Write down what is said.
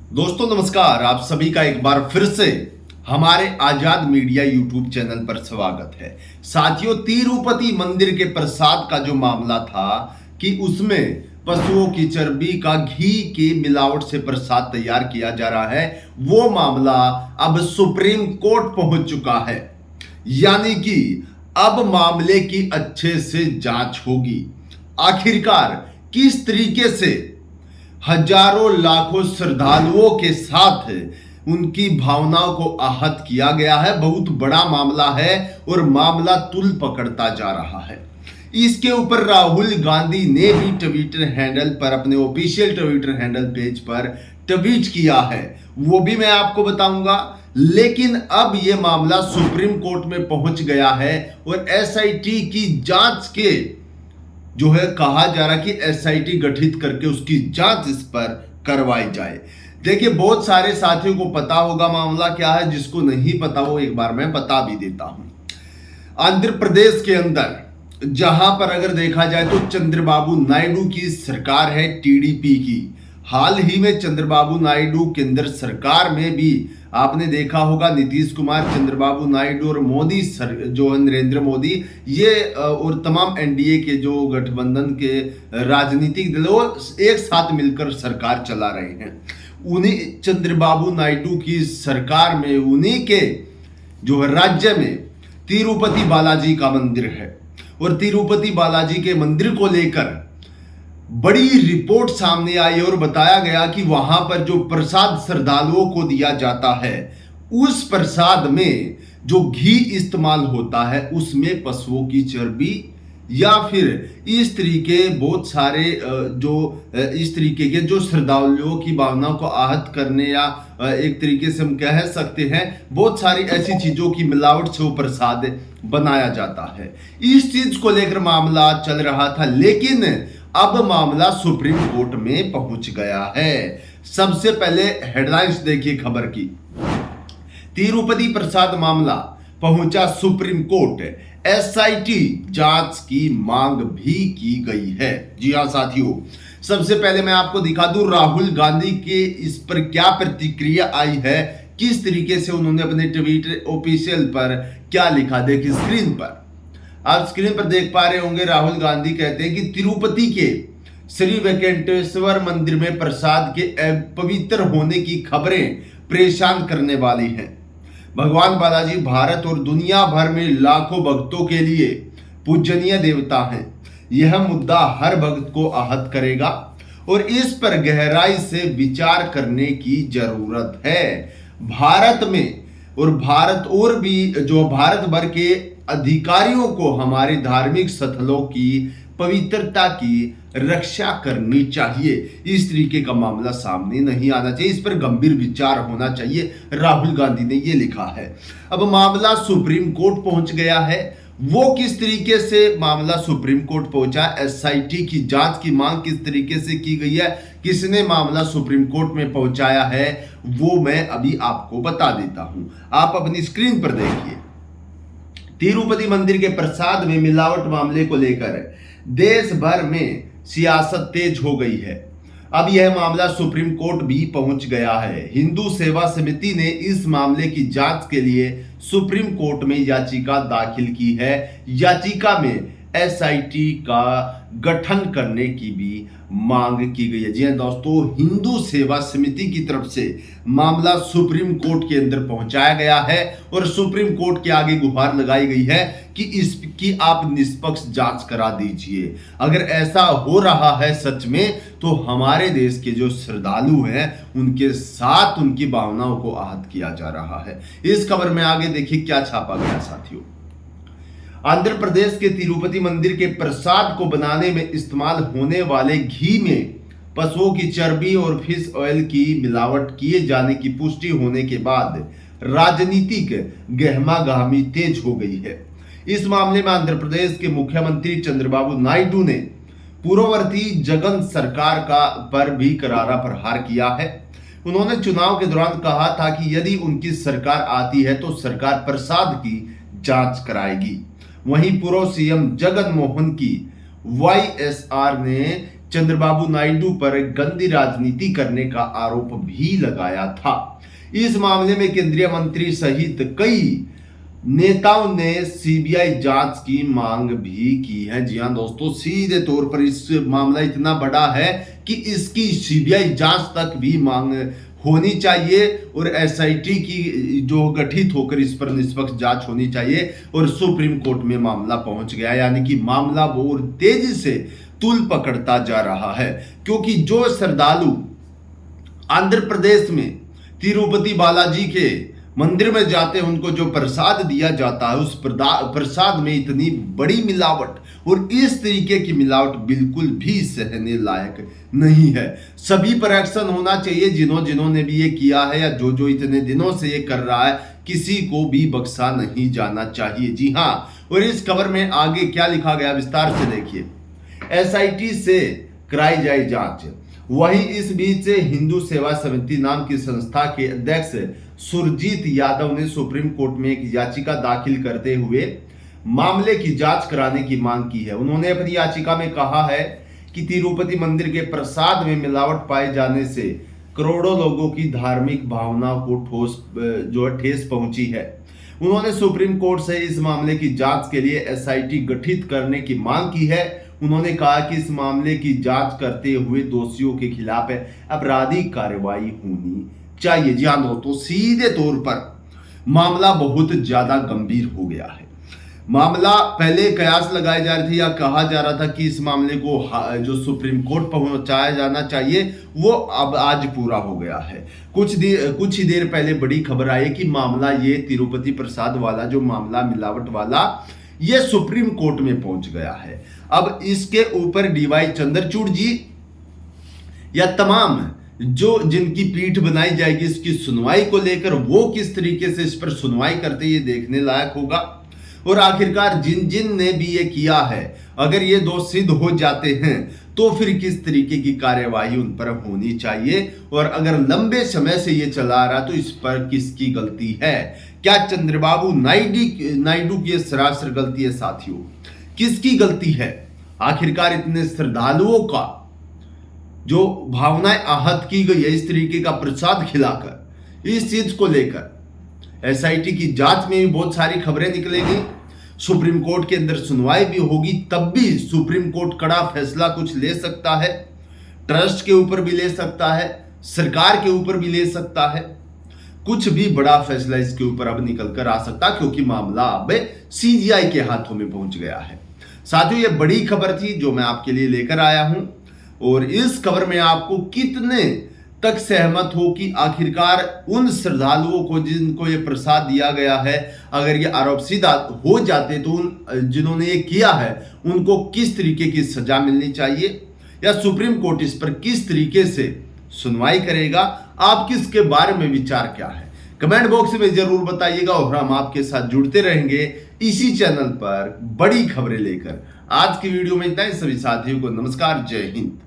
दोस्तों नमस्कार, आप सभी का एक बार फिर से हमारे आजाद मीडिया यूट्यूब चैनल पर स्वागत है। साथियों, तिरुपति मंदिर के प्रसाद का जो मामला था कि उसमें पशुओं की चर्बी का घी की मिलावट से प्रसाद तैयार किया जा रहा है, वो मामला अब सुप्रीम कोर्ट पहुंच चुका है। यानी कि अब मामले की अच्छे से जांच होगी। आखिरकार किस तरीके से हजारों लाखों श्रद्धालुओं के साथ उनकी भावनाओं को आहत किया गया है, बहुत बड़ा मामला है और मामला तुल पकड़ता जा रहा है। इसके ऊपर राहुल गांधी ने भी ट्विटर हैंडल पर, अपने ऑफिशियल ट्विटर हैंडल पेज पर ट्वीट किया है, वो भी मैं आपको बताऊंगा। लेकिन अब यह मामला सुप्रीम कोर्ट में पहुंच गया है और एसआईटी की जांच के जो है कहा जा रहा कि एसआईटी गठित करके उसकी जांच इस पर करवाई जाए। देखिए, बहुत सारे साथियों को पता होगा मामला क्या है, जिसको नहीं पता वो एक बार मैं बता भी देता हूं। आंध्र प्रदेश के अंदर जहां पर अगर देखा जाए तो चंद्रबाबू नायडू की सरकार है, टीडीपी की। हाल ही में चंद्रबाबू नायडू केंद्र सरकार में भी आपने देखा होगा, नीतीश कुमार, चंद्रबाबू नायडू और मोदी सर जो नरेंद्र मोदी, ये और तमाम एनडीए के जो गठबंधन के राजनीतिक दलों एक साथ मिलकर सरकार चला रहे हैं। उन्हीं चंद्रबाबू नायडू की सरकार में, उन्हीं के जो है राज्य में तिरुपति बालाजी का मंदिर है और तिरुपति बालाजी के मंदिर को लेकर बड़ी रिपोर्ट सामने आई और बताया गया कि वहां पर जो प्रसाद श्रद्धालुओं को दिया जाता है, उस प्रसाद में जो घी इस्तेमाल होता है उसमें पशुओं की चर्बी या फिर इस तरीके बहुत सारे जो इस तरीके के जो श्रद्धालुओं की भावनाओं को आहत करने या एक तरीके से हम कह सकते हैं बहुत सारी ऐसी चीजों की मिलावट से वो प्रसाद बनाया जाता है। इस चीज को लेकर मामला चल रहा था, लेकिन अब मामला सुप्रीम कोर्ट में पहुंच गया है। सबसे पहले हेडलाइंस देखिए खबर की। तिरुपति प्रसाद मामला पहुंचा सुप्रीम कोर्ट, एसआईटी जांच की मांग भी की गई है। जी हां साथियों, सबसे पहले मैं आपको दिखा दूं राहुल गांधी के इस पर क्या प्रतिक्रिया आई है, किस तरीके से उन्होंने अपने ट्वीट ऑफिशियल पर क्या लिखा। देखिए स्क्रीन पर, आप स्क्रीन पर देख पा रहे होंगे, राहुल गांधी कहते हैं कि तिरुपति के श्री वेंकटेश्वर मंदिर में प्रसाद के पवित्र होने की खबरें परेशान करने वाली हैं। भगवान बालाजी भारत और दुनिया भर में लाखों भक्तों के लिए पूजनीय देवता हैं। यह मुद्दा हर भक्त को आहत करेगा और इस पर गहराई से विचार करने की जरूरत है। भारत में और भी जो भारत भर के अधिकारियों को हमारे धार्मिक स्थलों की पवित्रता की रक्षा करनी चाहिए। इस तरीके का मामला सामने नहीं आना चाहिए, इस पर गंभीर विचार होना चाहिए, राहुल गांधी ने यह लिखा है। अब मामला सुप्रीम कोर्ट पहुंच गया है। वो किस तरीके से मामला सुप्रीम कोर्ट पहुंचा, एसआईटी की जांच की मांग किस तरीके से की गई है, किसने मामला सुप्रीम कोर्ट में पहुंचाया है, वो मैं अभी आपको बता देता हूं। आप अपनी स्क्रीन पर देखिए। तिरुपति मंदिर के प्रसाद में मिलावट मामले को लेकर देश भर में सियासत तेज हो गई है। अब यह मामला सुप्रीम कोर्ट भी पहुंच गया है। हिंदू सेवा समिति ने इस मामले की जांच के लिए सुप्रीम कोर्ट में याचिका दाखिल की है। याचिका में एसआईटी का गठन करने की भी मांग की गई है। जी हां दोस्तों, हिंदू सेवा समिति की तरफ से मामला सुप्रीम कोर्ट के अंदर पहुंचाया गया है और सुप्रीम कोर्ट के आगे गुहार लगाई गई है कि इसकी आप निष्पक्ष जांच करा दीजिए। अगर ऐसा हो रहा है सच में, तो हमारे देश के जो श्रद्धालु हैं उनके साथ उनकी भावनाओं को आहत किया जा रहा है। इस खबर में आगे देखिए क्या छापा गया साथियों। आंध्र प्रदेश के तिरुपति मंदिर के प्रसाद को बनाने में इस्तेमाल होने वाले घी में पशुओं की चर्बी और फिश ऑयल की मिलावट किए जाने की पुष्टि होने के बाद राजनीतिक गहमागहमी तेज हो गई है। इस मामले में आंध्र प्रदेश के मुख्यमंत्री चंद्रबाबू नायडू ने पूर्ववर्ती जगन सरकार का पर भी करारा प्रहार किया है। उन्होंने चुनाव के दौरान कहा था कि यदि उनकी सरकार आती है तो सरकार प्रसाद की जांच कराएगी। वहीं पूर्व सीएम जगन मोहन की वाईएसआर ने चंद्रबाबू नायडू पर गंदी राजनीति करने का आरोप भी लगाया था। इस मामले में केंद्रीय मंत्री सहित कई नेताओं ने सीबीआई जांच की मांग भी की है। जी हां दोस्तों, सीधे तौर पर इस मामला इतना बड़ा है कि इसकी सीबीआई जांच तक भी मांग होनी चाहिए और एसआईटी की जो गठित होकर इस पर निष्पक्ष जांच होनी चाहिए। और सुप्रीम कोर्ट में मामला पहुंच गया, यानी कि मामला बहुत तेजी से तूल पकड़ता जा रहा है, क्योंकि जो श्रद्धालु आंध्र प्रदेश में तिरुपति बालाजी के मंदिर में जाते हैं उनको जो प्रसाद दिया जाता है उस प्रसाद में इतनी बड़ी मिलावट और इस तरीके की मिलावट बिल्कुल भी सहने लायक नहीं है। सभी पर एक्शन होना चाहिए, जिन्होंने भी ये किया है या जो इतने दिनों से ये कर रहा है, किसी को भी बख्शा नहीं जाना चाहिए। जी हाँ, और इस खबर में आगे क्या लिखा गया विस्तार से देखिए। एसआईटी से कराई जाए जांच। वहीं इस बीच हिंदू सेवा समिति नाम की संस्था के अध्यक्ष सुरजीत यादव ने सुप्रीम कोर्ट में एक याचिका दाखिल करते हुए मामले की जांच कराने की मांग की है। उन्होंने अपनी याचिका में कहा है कि तिरुपति मंदिर के प्रसाद में मिलावट पाए जाने से करोड़ों लोगों की धार्मिक भावनाओं को ठेस पहुंची है। उन्होंने सुप्रीम कोर्ट से इस मामले की जांच के लिए एसआईटी गठित करने की मांग की है। उन्होंने कहा कि इस मामले की जांच करते हुए दोषियों के खिलाफ आपराधिक कार्रवाई होनी चाहिए। जी हाँ दोस्तों, सीधे तौर पर मामला बहुत ज्यादा गंभीर हो गया है। मामला पहले कयास लगाए जा रहे थे या कहा जा रहा था कि इस मामले को जो सुप्रीम कोर्ट पहुंचाया जाना चाहिए वो अब आज पूरा हो गया है। कुछ ही देर पहले बड़ी खबर आई कि मामला ये तिरुपति प्रसाद वाला जो मामला मिलावट वाला ये सुप्रीम कोर्ट में पहुंच गया है। अब इसके ऊपर डीवाई चंद्रचूड़ जी या तमाम जिनकी पीठ बनाई जाएगी इसकी सुनवाई को लेकर वो किस तरीके से इस पर सुनवाई करते ये देखने लायक होगा। और आखिरकार जिन ने भी ये किया है अगर ये दोष सिद्ध हो जाते हैं तो फिर किस तरीके की कार्यवाही उन पर होनी चाहिए। और अगर लंबे समय से ये चला आ रहा तो इस पर किसकी गलती है? क्या चंद्रबाबू नायडू की सरासर गलती है? साथियों, किसकी गलती है? आखिरकार इतने श्रद्धालुओं का जो भावनाएं आहत की गई है इस तरीके का प्रसाद खिलाकर, इस चीज को लेकर एसआईटी की जांच में भी बहुत सारी खबरें निकलेंगी। सुप्रीम कोर्ट के अंदर सुनवाई भी होगी, तब भी सुप्रीम कोर्ट कड़ा फैसला कुछ ले सकता है। ट्रस्ट के ऊपर भी ले सकता है, सरकार के ऊपर भी ले सकता है। कुछ भी बड़ा फैसला इसके ऊपर अब निकल कर आ सकता, क्योंकि मामला अब सीजीआई के हाथों में पहुंच गया है। साथियों, ये बड़ी खबर थी जो मैं आपके लिए लेकर आया हूं। और इस खबर में आपको कितने तक सहमत हो कि आखिरकार उन श्रद्धालुओं को जिनको ये प्रसाद दिया गया है, अगर ये आरोप सीधा हो जाते तो जिन्होंने ये किया है उनको किस तरीके की सजा मिलनी चाहिए या सुप्रीम कोर्ट इस पर किस तरीके से सुनवाई करेगा? आप किसके बारे में विचार क्या है? कमेंट बॉक्स में जरूर बताइएगा और हम आपके साथ जुड़ते रहेंगे इसी चैनल पर बड़ी खबरें लेकर। आज की वीडियो में इतना ही। सभी साथियों को नमस्कार, जय हिंद।